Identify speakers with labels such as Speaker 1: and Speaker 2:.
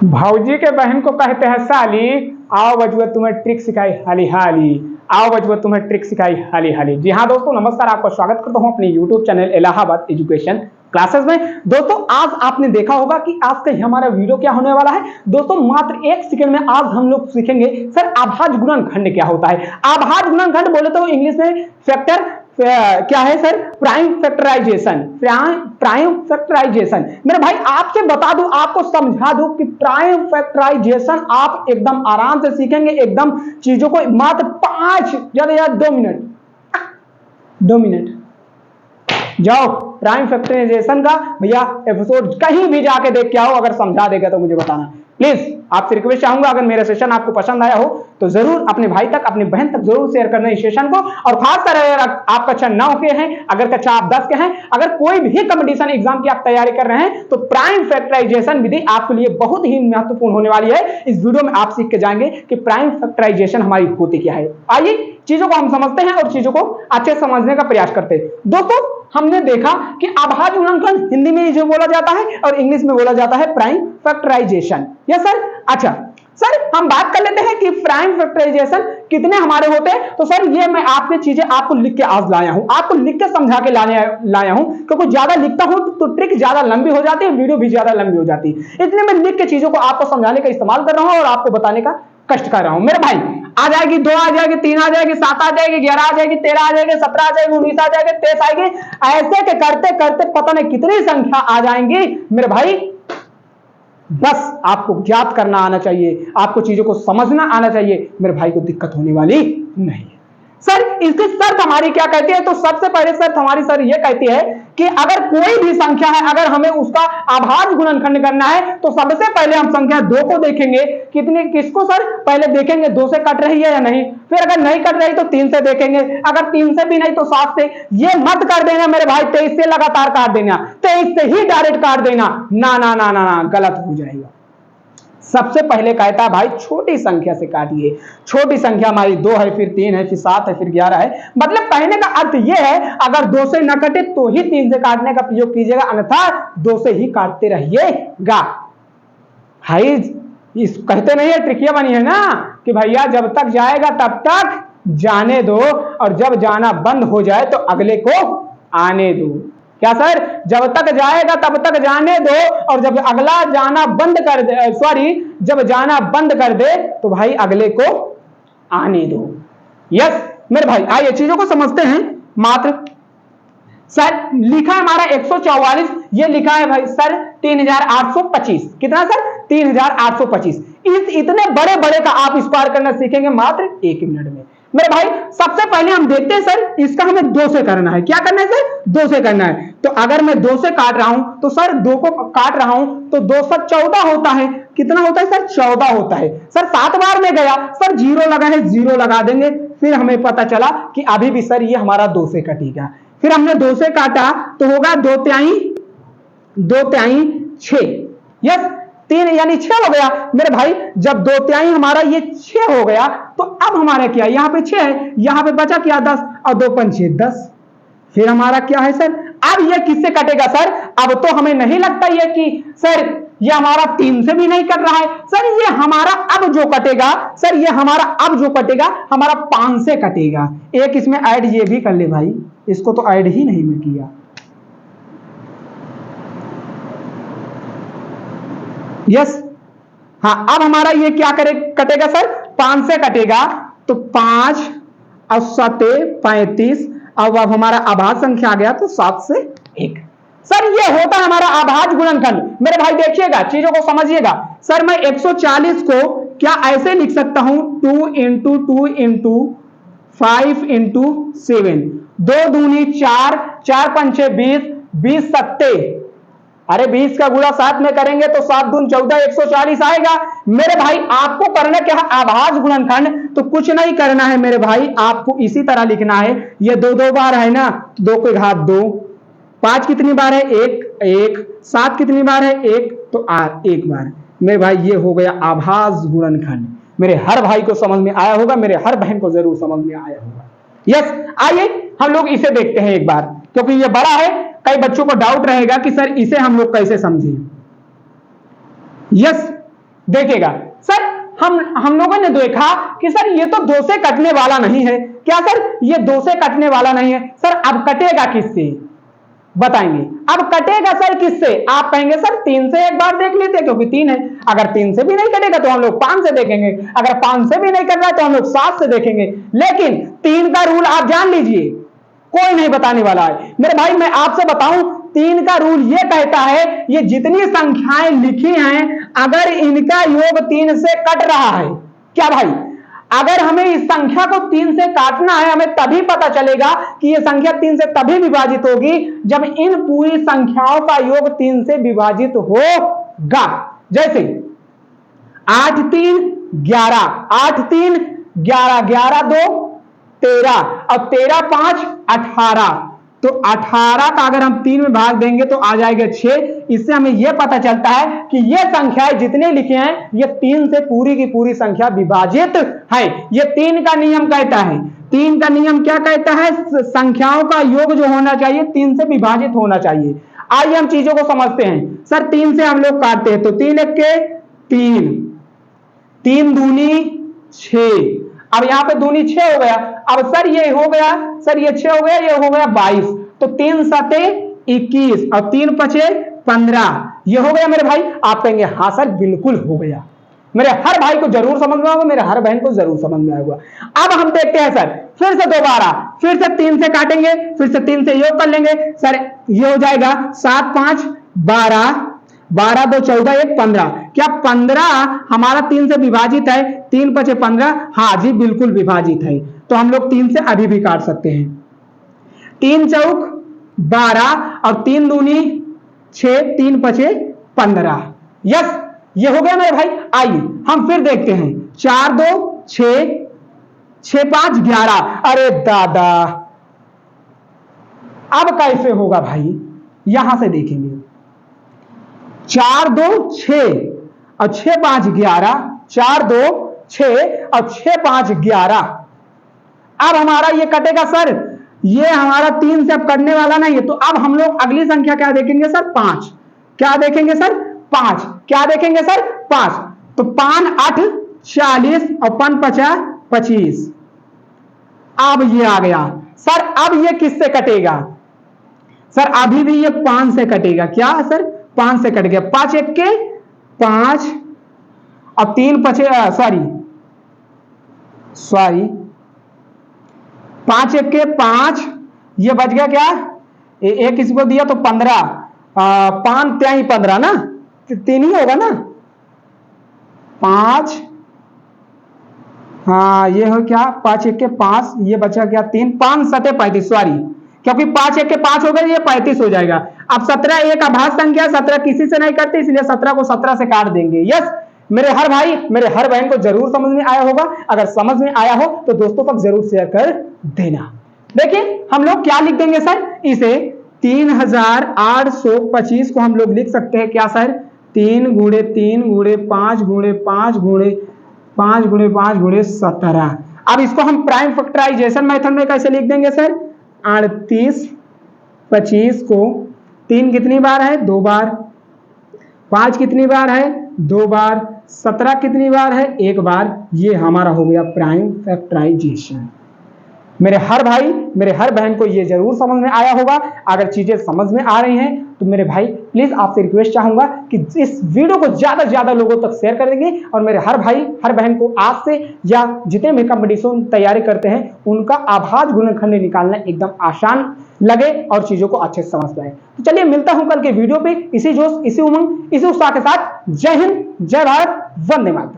Speaker 1: भाऊजी के बहन को कहते हैं साली, आओ बजुआ तुम्हें ट्रिक सिखाई हाली हाली, आओ बजुआ तुम्हें ट्रिक सिखाई हाली हाली। जी हाँ दोस्तों, नमस्कार, आपका स्वागत करता हूं अपने YouTube channel Allahabad education classes में। दोस्तों आज आपने देखा होगा कि आज का हमारा वीडियो क्या होने वाला है। दोस्तों मात्र 1 सेकंड में आज हम लोग सीखेंगे सर आभाज्य गुणनखंड क्या होता है। आभाज्य गुणनखंड बोले तो इंग्लिश में फैक्टर क्या है sir, prime factorisation. Prime factorisation मेरे भाई आपसे बता दूं, आपको समझा दूं कि प्राइम फैक्टराइजेशन आप एकदम आराम से सीखेंगे, एकदम चीजों को मात्र 5 ज्यादा 2 मिनट जाओ प्राइम फैक्टराइजेशन का भैया एपिसोड कहीं भी जाके देख के आओ, अगर समझा देगा तो मुझे बताना प्लीज। आपसे रिक्वेस्ट चाहूंगा अगर मेरा सेशन आपको पसंद आया हो तो जरूर अपने भाई तक, अपनी बहन तक जरूर शेयर करना इस सेशन को। और खासकर अगर आप कक्षा 9 के हैं, अगर कक्षा आप 10 के हैं, अगर कोई भी कंपटीशन एग्जाम की आप तैयारी कर रहे हैं तो प्राइम फैक्टराइजेशन विधि आपके लिए बहुत ही महत्वपूर्ण होने वाली है। इस वीडियो में आप सीख के जाएंगे कि प्राइम फैक्टराइजेशन हमारी होती क्या है। आइए चीजों को हम समझते हैं और चीजों को अच्छे समझने का प्रयास करते हैं। दोस्तों हमने देखा कि आभाज्य गुणनखंड हिंदी में जो बोला जाता है और इंग्लिश में बोला जाता है प्राइम फैक्टराइजेशन। Yes sir. अच्छा सर हम बात कर लेते हैं कि प्राइम फैक्टराइजेशन कितने हमारे होते हैं। तो सर ये मैं आपके चीजें आपको लिख के आज लाया हूं, आपको लिख के समझा के लाया हूं, क्योंकि ज्यादा लिखता हूं तो ट्रिक ज्यादा लंबी हो जाती है, वीडियो भी ज्यादा लंबी हो जाती है, इसलिए मैं लिख के चीजों को आपको समझाने का इस्तेमाल कर रहा हूं और आपको बताने का कष्ट कर रहा हूं। मेरे भाई आ जाएगी 2 आ जाएगी 3 आ जाएगी 7 आ जाएगी 11 आ जाएगी 13 आ जाएगी 17 आ जाएगी 19 आ जाएगी 23 आएगी, ऐसे के करते करते पता नहीं कितनी संख्या आ जाएंगी मेरे भाई। बस आपको ज्ञात करना आना चाहिए, आपको चीजों को समझना आना चाहिए, मेरे भाई को दिक्कत होने वाली नहीं है। सर इसकी शर्त हमारी क्या कहती है। तो सबसे पहले शर्त हमारी सर ये कहती है कि अगर कोई भी संख्या है, अगर हमें उसका आभाज्य गुणनखंड करना है तो सबसे पहले हम संख्या 2 को देखेंगे। किसको सर पहले देखेंगे 2 से कट रही है या नहीं, फिर अगर नहीं कट रही तो 3 से देखेंगे, अगर 3 से भी नहीं तो 7 से। ये मत कर देना मेरे भाई 23 से लगातार काट देना, 23 से ही डायरेक्ट काट देना, ना ना ना ना ना गलत हो जाएगा। सबसे पहले कहता है भाई छोटी संख्या से काटिए। छोटी संख्या हमारी 2 है, फिर 3 है, फिर 7 है, फिर 11 है। मतलब कहने का अर्थ यह है अगर 2 से न कटे तो ही 3 से काटने का प्रयोग कीजिएगा, अन्यथा 2 से ही काटते रहिएगा। भाई इस कहते नहीं है, ट्रिकिया बनी है ना कि भैया जब तक जाएगा तब तक जाने दो और जब जाना बंद हो जाए तो अगले को आने दो। क्या सर, जब तक जाएगा तब तक जाने दो और जब अगला जाना बंद कर दे, जब जाना बंद कर दे तो भाई अगले को आने दो। यस मेरे भाई आइए चीजों को समझते हैं। मात्र सर लिखा है हमारा 144, ये लिखा है भाई सर 3825। कितना सर 3825। इतने बड़े बड़े का आप स्क्वायर करना सीखेंगे मात्र 1 मिनट में। मेरे भाई सबसे पहले हम देखते हैं सर इसका हमें 2 से करना है। क्या करना है सर, 2 से करना है। तो अगर मैं 2 से काट रहा हूं तो सर 2 को काट रहा हूं तो 2 से 14 होता है। कितना होता है सर 14 होता है। सर 7 बार में गया, सर 0 लगा है 0 लगा देंगे, फिर हमें पता चला कि अभी भी सर ये हमारा 2 से कटेगा। फिर हमने 2 से काटा तो होगा 2 तिहाई 6। यस 3 यानी 6 हो गया मेरे भाई। जब 2 तिहाई हमारा ये 6 हो गया तो अब हमारा क्या है, यहां पे 6 है, यहां पे बचा क्या 10 और 2 पंचे 10। फिर हमारा क्या है सर, अब ये किससे कटेगा सर। अब तो हमें नहीं लगता ये कि सर ये हमारा 3 से भी नहीं कट रहा है। सर ये हमारा अब जो कटेगा, सर ये हमारा अब जो कटेगा हमारा 5 से कटेगा। एक इसमें ऐड ये भी कर ले भाई, इसको तो ऐड ही नहीं मैं किया। यस हाँ, अब हमारा ये क्या कटेगा सर 5 से कटेगा। तो 5 और 7 35। अब हमारा आभाज्य संख्या आ गया तो 7 से 1। सर ये होता है हमारा आभाज्य गुणनखंड। मेरे भाई देखिएगा चीजों को समझिएगा। सर मैं 140 को क्या ऐसे लिख सकता हूं 2 इंटू 2 इंटू 5 इंटू 7, 2 दूनी 4, 4 पंचे 20, 20 सत्ते, अरे 20 का गुणा 7 में करेंगे तो 7 दून 14, 140 आएगा। मेरे भाई आपको करना क्या है आभाज्य गुणनखंड, तो कुछ नहीं करना है मेरे भाई, आपको इसी तरह लिखना है। ये 2 बार है ना, 2 के घात 2, 5 कितनी बार है 1, 7 कितनी बार है 1, तो 1 बार। मेरे भाई ये हो गया आभाज्य गुणनखंड। मेरे हर भाई को समझ में आया होगा, मेरे हर बहन को जरूर समझ में आया होगा। यस आइए हम लोग इसे देखते हैं एक बार, क्योंकि ये बड़ा है, कई बच्चों को डाउट रहेगा कि सर इसे हम लोग कैसे समझें। यस देखिएगा सर, हम लोगों ने देखा कि सर ये तो 2 से कटने वाला नहीं है। क्या सर, ये 2 से कटने वाला नहीं है। सर अब कटेगा किससे बताएंगे। अब कटेगा सर किससे, आप कहेंगे सर 3 से एक बार देख लेते क्योंकि 3 है। अगर 3 से भी नहीं कटेगा तो हम लोग 5 से देखेंगे, अगर 5 से भी नहीं कट रहा तो हम लोग 7 से देखेंगे। लेकिन 3 का रूल आप जान लीजिए, कोई नहीं बताने वाला है मेरे भाई। मैं आपसे बताऊं, 3 का रूल ये कहता है, ये जितनी संख्याएं लिखी हैं अगर इनका योग 3 से कट रहा है, क्या भाई, अगर हमें इस संख्या को 3 से काटना है, हमें तभी पता चलेगा कि ये संख्या 3 से तभी विभाजित होगी जब इन पूरी संख्याओं का योग 3 से विभाजित होगा। जैसे 8 3 11, 8 3 11, 11 2 13 और 13 5 18, तो 18 का अगर हम 3 में भाग देंगे तो आ जाएगा 6। इससे हमें यह पता चलता है कि ये संख्याएं जितने लिखे हैं ये 3 से पूरी की पूरी संख्या विभाजित है। ये 3 का नियम कहता है। 3 का नियम क्या कहता है, संख्याओं का योग जो होना चाहिए 3 से विभाजित होना चाहिए। आइए हम चीजों को समझते हैं। सर 3 से हम लोग काटते हैं तो 3 1 के 3, 3 दूनी 6, अब यहां पे दूनी 6 हो गया। अब सर ये हो गया, सर ये 6 हो गया, ये हो गया 22, तो 3 7 21 और 3 5 15, ये हो गया मेरे भाई। आप कहेंगे हाँ सर बिल्कुल हो गया। मेरे हर भाई को जरूर समझ में आएगा, मेरे हर बहन को जरूर समझ में आएगा। अब हम देखते हैं सर, फिर से दोबारा, फिर से 3 से काटेंगे, फिर से 3 से योग कर लेंगे। सर ये हो जाएगा 7 5 12, 12 2 14 1 15। क्या 15 हमारा 3 से विभाजित है? 3 5 15, हाँ जी बिल्कुल विभाजित है। तो हम लोग 3 से अभी भी काट सकते हैं। 3 चौक 12 और 3 दूनी 6, 3 5 15। यस, ये हो गया मेरे भाई। आइए हम फिर देखते हैं। 4 2 6, 6 5 11, अरे दादा अब कैसे होगा भाई, यहां से देखेंगे। 4 2 6 और 6 5 11, 4 2 6 और 6 5 11। अब हमारा ये कटेगा सर, ये हमारा 3 से अब कटने वाला नहीं है। तो अब हम लोग अगली संख्या क्या देखेंगे सर, 5। क्या देखेंगे सर, 5। क्या देखेंगे सर, 5। तो 5 8 40 और 5 50 25। अब ये आ गया सर। अब ये किससे कटेगा सर, अभी भी ये 5 से कटेगा। क्या सर, 5 से कट गया। 5 1 के 5 और 3 5 सॉरी 5 1 के 5, ये बच गया क्या, एक इसको दिया तो 15, 5 3 15 ना, 3 ही होगा ना। 5, हाँ ये हो क्या, 5 1 के 5, ये बचा क्या 3, 5 7 35, सॉरी क्योंकि 5 1 के 5 हो गए, ये 35 हो जाएगा। अब 17 एक अभाज्य संख्या, 17 किसी से नहीं करते, इसलिए 17 को 17 से काट देंगे। यस, मेरे हर भाई मेरे हर बहन को जरूर समझ में आया होगा। अगर समझ में आया हो तो दोस्तों तक जरूर शेयर कर देना। देखिए हम लोग क्या लिख देंगे सर, इसे 3825 को हम लोग लिख सकते हैं क्या सर, 3 गुणे 3 गुणे 5 गुणे 5 गुणे 5 गुणे 5 गुणे 17। अब इसको हम प्राइम फैक्टराइजेशन मेथड में कैसे लिख देंगे सर, 38 25 को 3 कितनी बार है, 2 बार, 5 कितनी बार है, 2 बार, 17 कितनी बार है, 1 बार। ये हमारा हो गया प्राइम फैक्टराइजेशन। मेरे हर भाई मेरे हर बहन को ये जरूर समझ में आया होगा। अगर चीजें समझ में आ रही हैं तो मेरे भाई प्लीज आपसे रिक्वेस्ट चाहूंगा कि इस वीडियो को ज्यादा से ज्यादा लोगों तक शेयर कर देंगे। और मेरे हर भाई हर बहन को आज से या जितने भी कंपटीशन तैयारी करते हैं उनका अभाज्य गुणनखंड निकालना एकदम आसान लगे और चीजों को अच्छे से समझ पाए। तो चलिए मिलता हूं कल के वीडियो पे इसी जोश, इसी उमंग, इसी उत्साह के साथ। जय हिंद, जय भारत, वंदे मातरम।